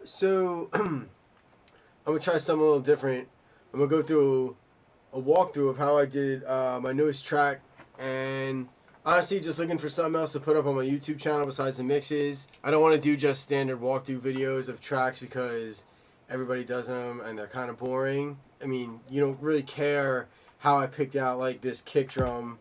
So I'm gonna try something a little different. I'm gonna go through a walkthrough of how I did my newest track, and honestly just looking for something else to put up on my YouTube channel besides the mixes. I don't want to do just standard walkthrough videos of tracks because everybody does them and they're kind of boring. I mean, you don't really care how I picked out like this kick drum.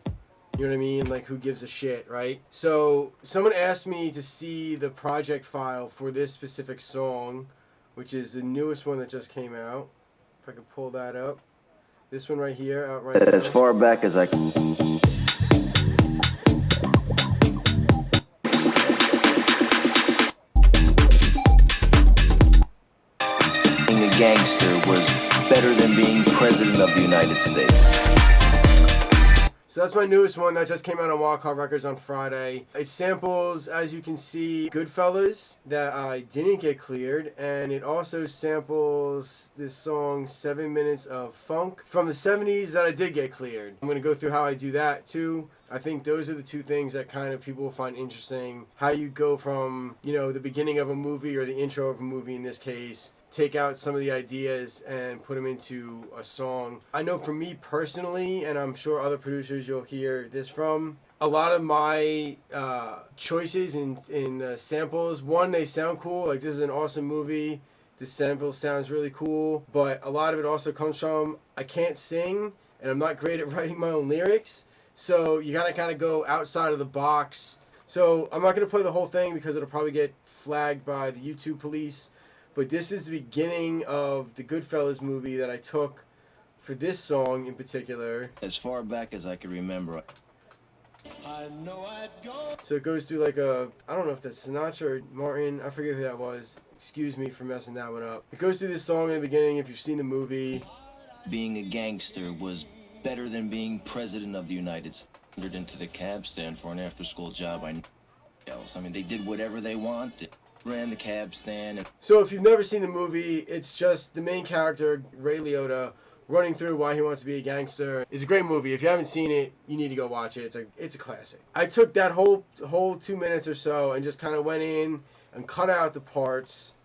You know what I mean? Like, who gives a shit, right? So someone asked me to see the project file for this specific song, which is the newest one that just came out. If I could pull that up. This one right here, out right now. As far back as I can. Being a gangster was better than being president of the United States. So that's my newest one that just came out on WyldCard Records on Friday. It samples, as you can see, Goodfellas that I didn't get cleared, and it also samples this song 7 Minutes of Funk from the 70s that I did get cleared. I'm going to go through how I do that too. I think those are the two things that kind of people will find interesting. How you go from, you know, the beginning of a movie or the intro of a movie in this case, take out some of the ideas and put them into a song. I know for me personally, and I'm sure other producers you'll hear this from, a lot of my choices in samples, one, they sound cool, like this is an awesome movie, this sample sounds really cool, but a lot of it also comes from, I can't sing and I'm not great at writing my own lyrics, so you gotta kind of go outside of the box. So I'm not gonna play the whole thing because it'll probably get flagged by the YouTube police. But this is the beginning of the Goodfellas movie that I took for this song in particular. As far back as I can remember. I know I'd go. So it goes through like a, I don't know if that's Sinatra or Martin, I forget who that was. Excuse me for messing that one up. It goes through this song in the beginning if you've seen the movie. Being a gangster was better than being president of the United States. Into the cab stand for an after-school job. I mean, they did whatever they wanted. Ran the cab stand. So if you've never seen the movie, it's just the main character, Ray Liotta, running through why he wants to be a gangster. It's a great movie. If you haven't seen it, you need to go watch it. It's a classic. I took that whole 2 minutes or so and just kind of went in and cut out the parts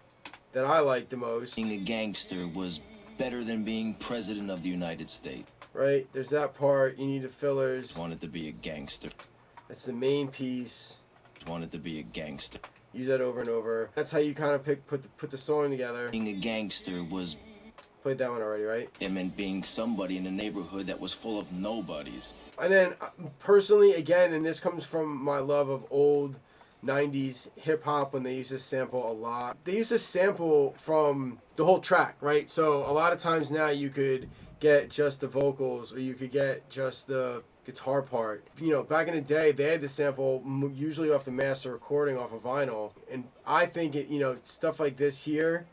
that I liked the most. Being a gangster was better than being president of the United States. Right? There's that part. You need the fillers. Wanted to be a gangster. That's the main piece. Wanted to be a gangster. Use that over and over. That's how you kind of put the song together. Being a gangster was... Played that one already, right? It meant being somebody in a neighborhood that was full of nobodies. And then, personally, again, and this comes from my love of old 90s hip-hop when they used to sample a lot. They used to sample from the whole track, right? So a lot of times now you could get just the vocals or you could get just the guitar part. You know, back in the day, they had to sample usually off the master recording off of vinyl. And I think it, you know, stuff like this here,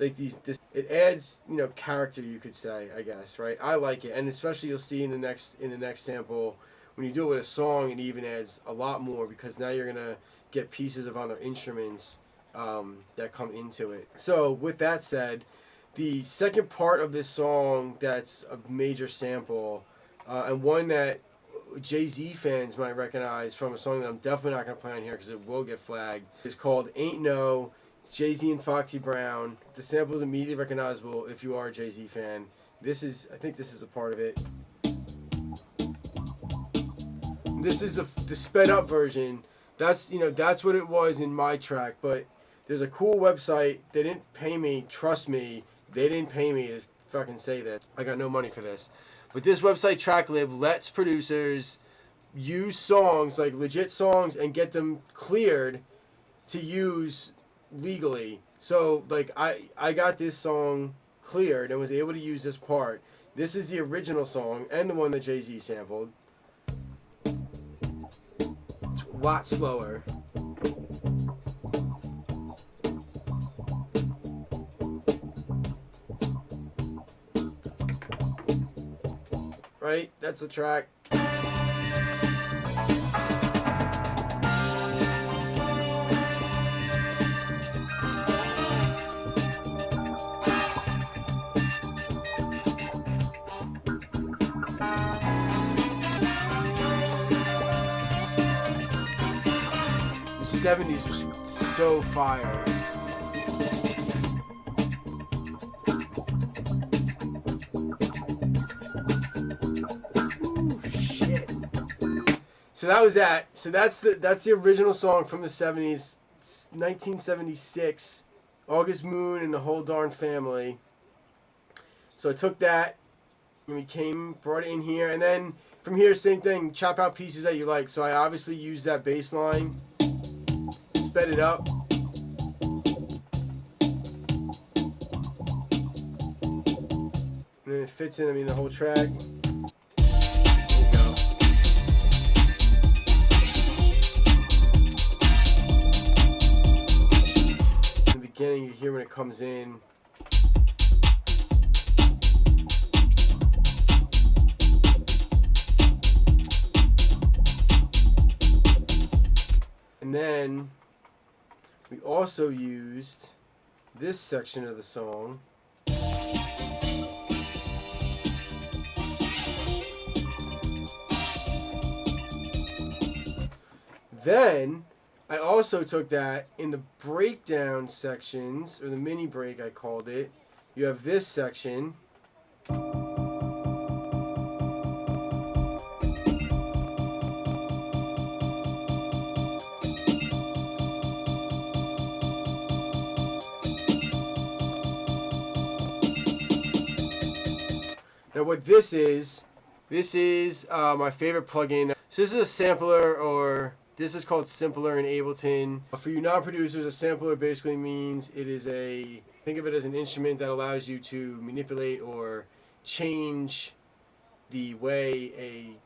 like it adds, you know, character, you could say, I guess, right? I like it, and especially you'll see in the next sample when you do it with a song, it even adds a lot more because now you're gonna get pieces of other instruments that come into it. So with that said, the second part of this song that's a major sample. And one that Jay-Z fans might recognize from a song that I'm definitely not going to play on here because it will get flagged. It's called Ain't No. It's Jay-Z and Foxy Brown. The sample is immediately recognizable if you are a Jay-Z fan. I think this is a part of it. This is the sped up version. That's what it was in my track, but there's a cool website. They didn't pay me, trust me, they didn't pay me to fucking say that. I got no money for this. But this website, TrackLib, lets producers use songs, like legit songs, and get them cleared to use legally. So, like, I got this song cleared and was able to use this part. This is the original song and the one that Jay-Z sampled. It's a lot slower. Right? That's the track. The 70s was so fire. So that was that. So that's the original song from the 70s, 1976, August Moon and the Whole Darn Family. So I took that and we brought it in here, and then from here, same thing, chop out pieces that you like. So I obviously used that bass line, sped it up. And then it fits in, the whole track. There you go. In the beginning, you hear when it comes in. And then we also used this section of the song. Then I also took that in the breakdown sections, or the mini break I called it. You have this section. Now what this is my favorite plugin. So this is a sampler, or this is called Simpler in Ableton. For you non-producers, a sampler basically means it is think of it as an instrument that allows you to manipulate or change the way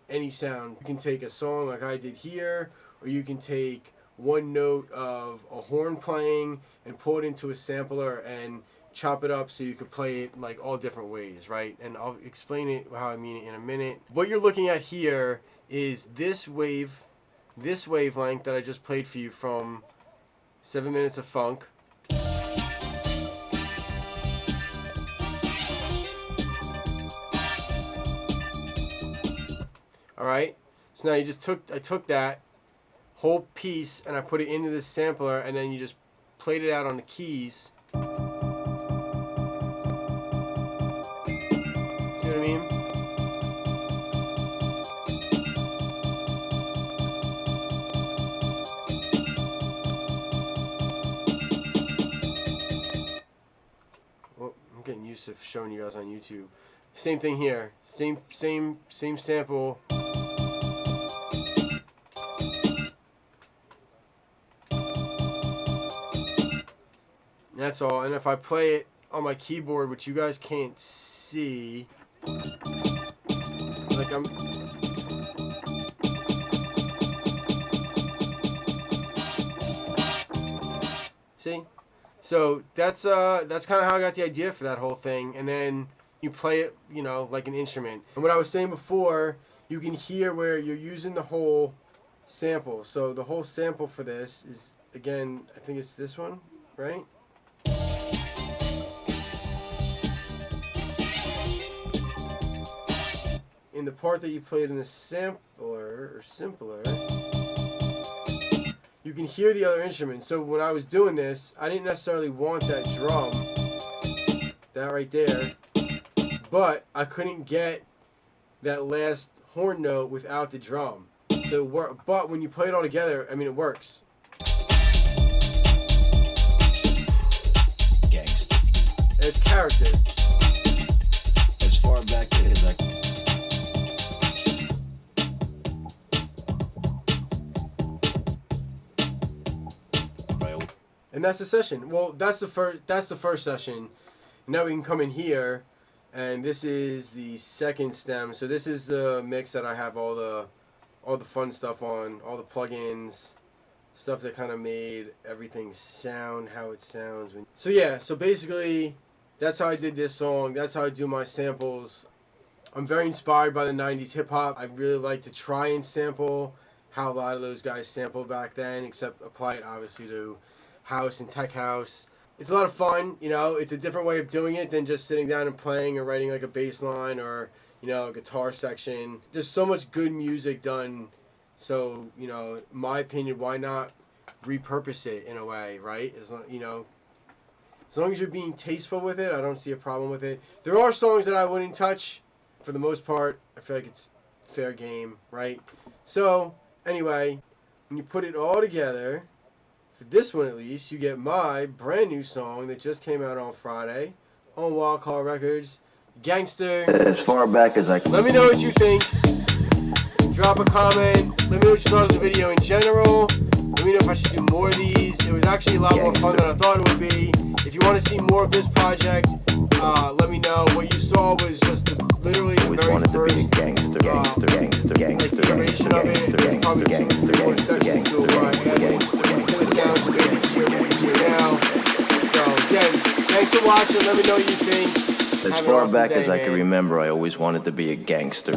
any sound. You can take a song like I did here, or you can take one note of a horn playing and pull it into a sampler and chop it up so you could play it like all different ways, right? And I'll explain it how I mean it in a minute. What you're looking at here is this wavelength that I just played for you from 7 Minutes of Funk. Alright, so now I took that whole piece and I put it into this sampler, and then you just played it out on the keys. See what I mean? Well, I'm getting used to showing you guys on YouTube. Same thing here. Same sample. That's all. And if I play it on my keyboard, which you guys can't see, like I'm see? So that's kind of how I got the idea for that whole thing. And then you play it, like an instrument. And what I was saying before, you can hear where you're using the whole sample. So the whole sample for this is, again, I think it's this one, right? In the part that you played in the sampler, or simpler, you can hear the other instrument. So when I was doing this, I didn't necessarily want that drum, that right there, but I couldn't get that last horn note without the drum. So but when you play it all together, it works. Gangster. It's character. As far back as I And that's the session. Well, that's the first session. Now we can come in here, and this is the second stem. So this is the mix that I have all the fun stuff on, all the plugins, stuff that kind of made everything sound how it sounds. So yeah, so basically that's how I did this song. That's how I do my samples. I'm very inspired by the 90s hip hop. I really like to try and sample how a lot of those guys sampled back then, except apply it obviously to house and tech house. It's a lot of fun, it's a different way of doing it than just sitting down and playing or writing like a bass line or, a guitar section. There's so much good music done, so, in my opinion, why not repurpose it in a way, right? As long as you're being tasteful with it, I don't see a problem with it. There are songs that I wouldn't touch. For the most part, I feel like it's fair game, right? So, anyway, when you put it all together, for this one at least, you get my brand new song that just came out on Friday on WyldCard Records, Gangster. As far back as I can. Let me know what you think. Drop a comment. Let me know what you thought of the video in general. Let me know if I should do more of these. It was actually a lot more fun than I thought it would be. If you want to see more of this project, let me know. What you saw was just literally the very first iteration of it. There's probably 2 or 3 more sections to it where I added to the sounds of it here now. So again, thanks for watching. Let me know what you think. As far back as I can remember, I always wanted to be a gangster.